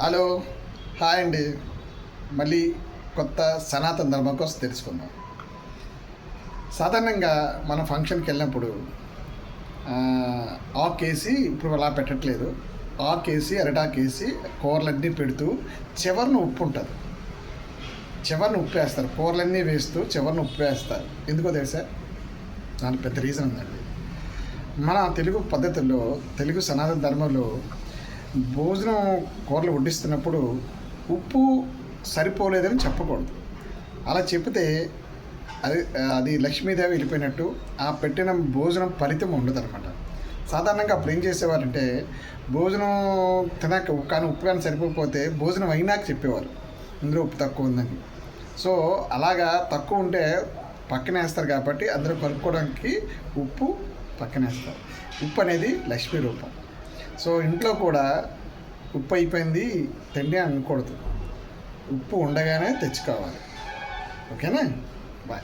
Hello, hi అండి. మళ్ళీ కొత్త సనాతన ధర్మం కోసం తెలుసుకుందాం. సాధారణంగా మనం ఫంక్షన్కి వెళ్ళినప్పుడు ఆకేసి, ఇప్పుడు అలా పెట్టట్లేదు, ఆకేసి అరటాకేసి కూరలన్నీ పెడుతూ చివరిన ఉప్పు ఉంటుంది. చివరిన ఉప్పు వేస్తారు, కూరలన్నీ వేస్తూ చివరిన ఉప్పు వేస్తారు. ఎందుకో తెలుసా? దానికి పెద్ద రీజన్ ఉందండి. మన తెలుగు పద్ధతుల్లో, తెలుగు సనాతన ధర్మంలో భోజనం కూరలు వడ్డిస్తున్నప్పుడు ఉప్పు సరిపోలేదని చెప్పకూడదు. అలా చెప్తే అది లక్ష్మీదేవి వెళ్ళిపోయినట్టు, ఆ పెట్టిన భోజనం ఫలితం ఉండదన్నమాట. సాధారణంగా అప్పుడు ఏం చేసేవారంటే, భోజనం తినాక కానీ ఉప్పు కానీ సరిపోకపోతే భోజనం అయినాక చెప్పేవారు ఇందులో ఉప్పు తక్కువ ఉందని. సో అలాగా తక్కువ ఉంటే పక్కన వేస్తారు కాబట్టి అందరూ కలుపుకోవడానికి ఉప్పు పక్కన వేస్తారు. ఉప్పు అనేది లక్ష్మీ రూపం. సో ఇంట్లో కూడా ఉప్పు అయిపోయింది తిండి అనకూడదు, ఉప్పు ఉండగానే తెచ్చుకోవాలి. ఓకేనా? బాయ్.